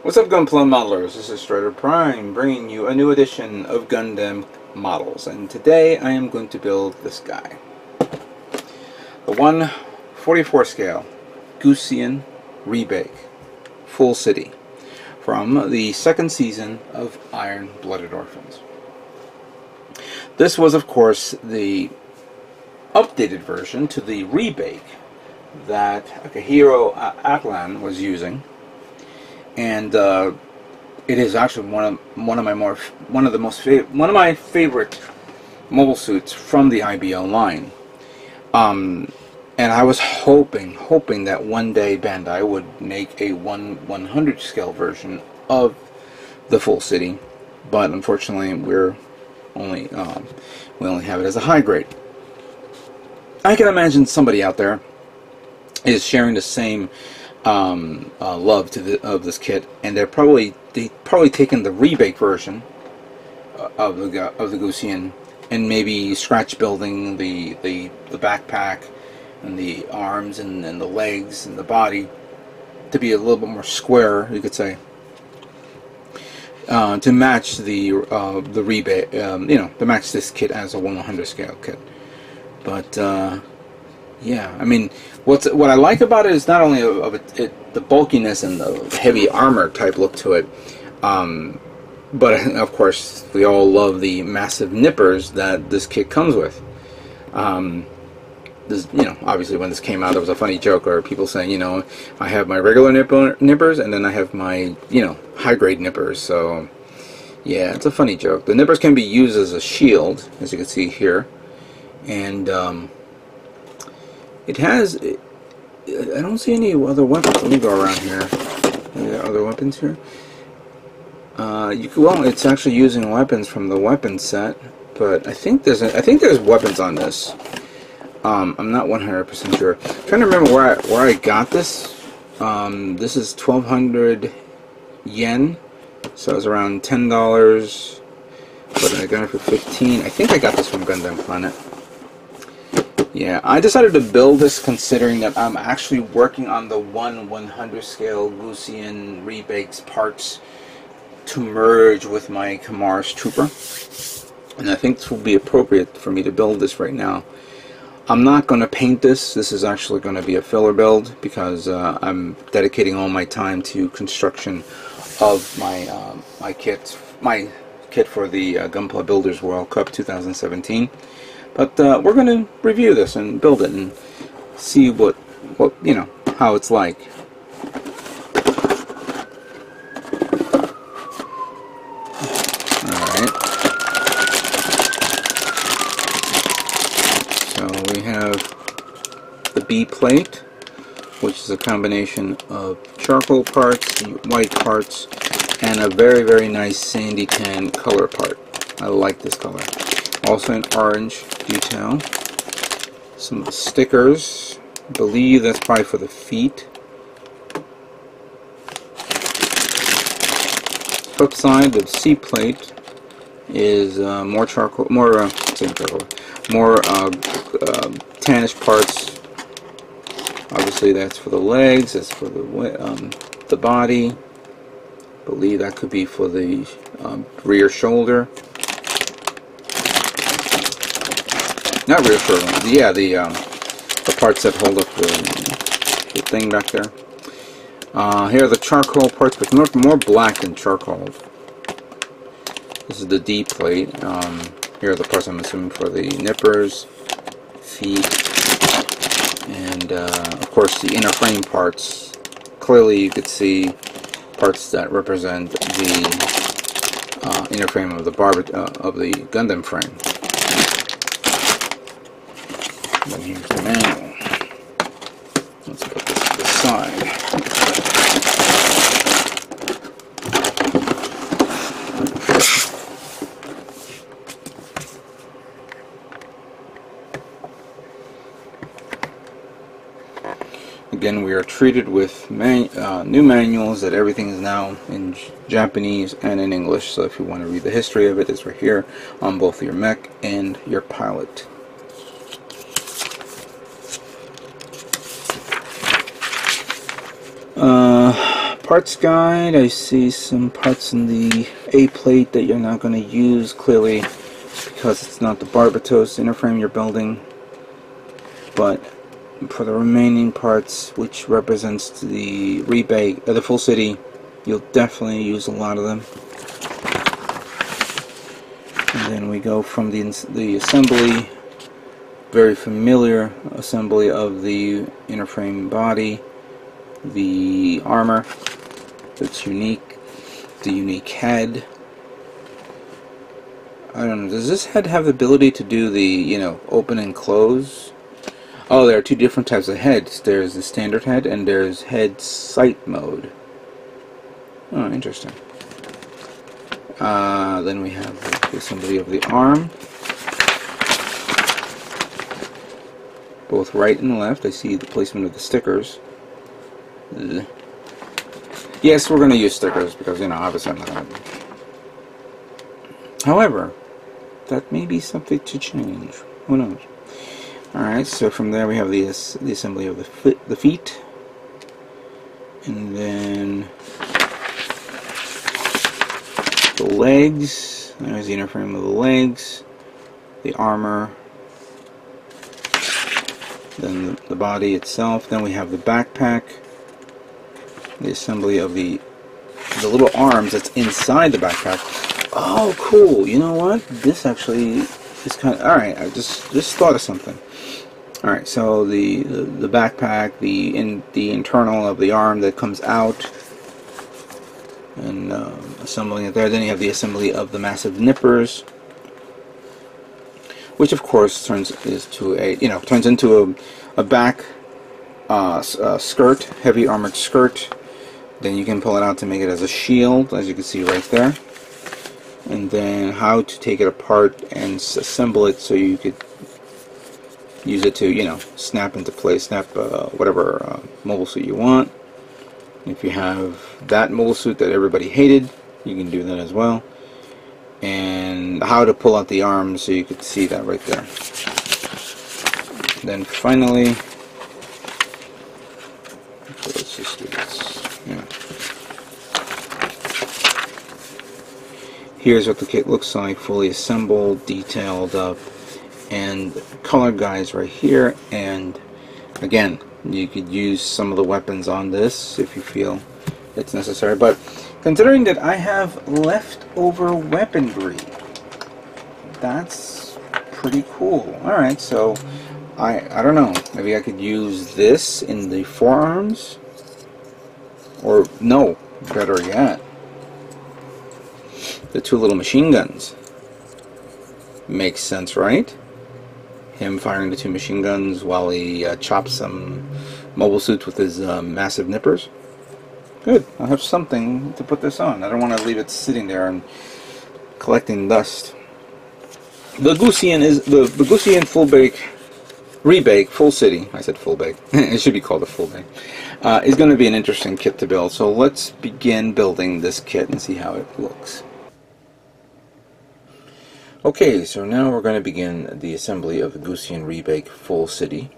What's up, Gunpla Modelers? This is Strider Prime, bringing you a new edition of Gundam Models, and today I am going to build this guy. The 1/44 scale Gusion Rebake Full City from the second season of Iron Blooded Orphans. This was, of course, the updated version to the rebake that Akihiro Atlan was using. And it is actually one of my favorite mobile suits from the IBO line. And I was hoping that one day Bandai would make a 1/100 scale version of the full city, but unfortunately we only have it as a high grade. I can imagine somebody out there is sharing the same love of this kit, and they probably taken the rebake version of the Gusion and maybe scratch building the backpack and the arms and the legs and the body to be a little bit more square, you could say, to match the rebake, to match this kit as a 1/100 scale kit. But yeah, I mean, what I like about it is not only the bulkiness and the heavy armor type look to it, but of course we all love the massive nippers that this kit comes with. Obviously when this came out, there was a funny joke or people saying, I have my regular nippers and then I have my high grade nippers. So yeah, it's a funny joke. The nippers can be used as a shield, as you can see here, and it has. I don't see any other weapons. Let me go around here. Are there other weapons here? Well, it's actually using weapons from the weapon set, but I think there's weapons on this. I'm not 100% sure. I'm trying to remember where I got this. This is 1,200 yen, so it's around $10. But I got it for 15. I think I got this from Gundam Planet. Yeah, I decided to build this considering that I'm actually working on the 1/100 scale Gusion Rebake's parts to merge with my Kamara's Trooper. And I think this will be appropriate for me to build this right now. I'm not going to paint this. This is actually going to be a filler build because I'm dedicating all my time to construction of my kit for the Gunpla Builders World Cup 2017. But we're going to review this and build it and see what how it's like. Alright. So we have the B plate, which is a combination of charcoal parts, white parts, and a very, very nice sandy tan color part. I like this color. Also an orange detail. Some stickers. I believe that's probably for the feet. Flip side, the C plate is more charcoal, more tannish parts. Obviously, that's for the legs. That's for the body. I believe that could be for the rear shoulder. Not rear shoulder. Yeah, the parts that hold up the thing back there. Here are the charcoal parts, but more black than charcoal. This is the D plate. Here are the parts I'm assuming for the nippers, feet, and of course the inner frame parts. Clearly you could see parts that represent the inner frame of the Gundam frame. And then here's the manual. Let's put this to the side. Again, we are treated with new manuals that everything is now in Japanese and in English. So if you want to read the history of it, it's right here on both your mech and your pilot. Parts guide, I see some parts in the A plate that you're not going to use, clearly because it's not the Barbatos interframe you're building, but for the remaining parts, which represents the rebate, the full city, you'll definitely use a lot of them. And then we go from the assembly, very familiar assembly of the interframe body, the armor that's unique, the unique head. I don't know, does this head have the ability to do the, you know, open and close? Oh, there are two different types of heads. There's the standard head and there's head sight mode. Oh, interesting. Then we have the assembly of the arm. Both right and left. I see the placement of the stickers. Ugh. Yes, we're going to use stickers because, you know, obviously I'm not going to. However, that may be subject to change. Who knows? Alright, so from there we have the assembly of the feet. And then the legs. There's the interframe of the legs. The armor. Then the body itself. Then we have the backpack. The assembly of the little arms that's inside the backpack. Oh, cool. You know what? This actually is kind of... Alright, I just thought of something. Alright, so the backpack, the internal of the arm that comes out, and assembling it there. Then you have the assembly of the massive nippers, which of course turns into a back skirt, heavy armored skirt. Then you can pull it out to make it as a shield, as you can see right there. And then how to take it apart and assemble it so you could use it to, you know, snap into place, snap whatever mobile suit you want. If you have that mobile suit that everybody hated, you can do that as well. And how to pull out the arms so you could see that right there. Then finally, so let's just do this. Yeah. Here's what the kit looks like, fully assembled, detailed up, and color guides right here. And again, you could use some of the weapons on this if you feel it's necessary. But considering that I have leftover weaponry, that's pretty cool. Alright, so I don't know, maybe I could use this in the forearms, or no, better yet, the two little machine guns. Makes sense, right? Him firing the two machine guns while he chops some mobile suits with his massive nippers. Good, I'll have something to put this on. I don't want to leave it sitting there and collecting dust. The Gusion is the Gusion Rebake Full City. I said full bake. It should be called a full bake. Is going to be an interesting kit to build. So let's begin building this kit and see how it looks. Okay, so now we're going to begin the assembly of the Gusion Rebake Full City.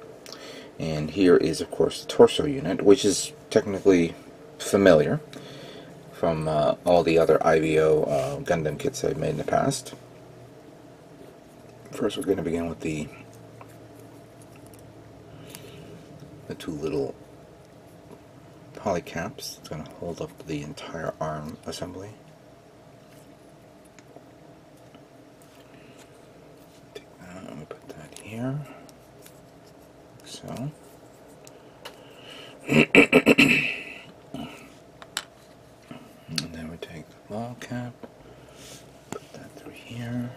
And here is, of course, the torso unit, which is technically familiar from all the other IVO Gundam kits I've made in the past. First, we're going to begin with the two little polycaps. It's going to hold up the entire arm assembly. Take that, I'm going to put that here, like so. And then we take the ball cap, put that through here,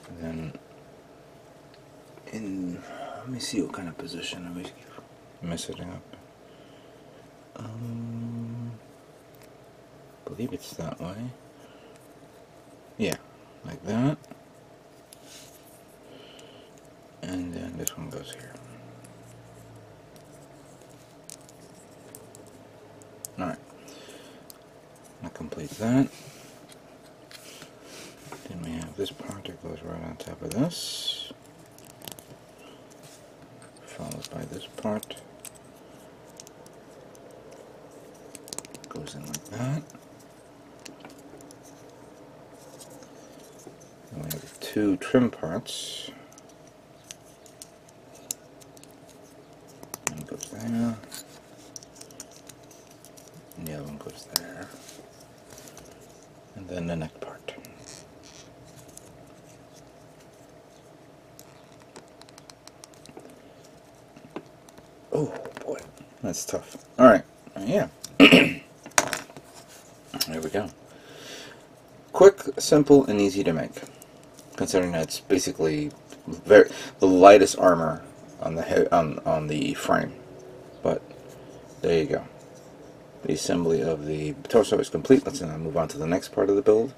and then let me see what kind of position I was messing up. I believe it's that way. Yeah, like that. And then this one goes here. Alright. I'll complete that. Then we have this part that goes right on top of this, followed by this part, goes in like that. And we have 2 trim parts. One goes there. And the other one goes there. And then the neck part. Oh boy, that's tough. Alright, yeah. There we go. Quick, simple, and easy to make. Considering that it's basically the lightest armor on the frame. But there you go. The assembly of the torso is complete. Let's now move on to the next part of the build.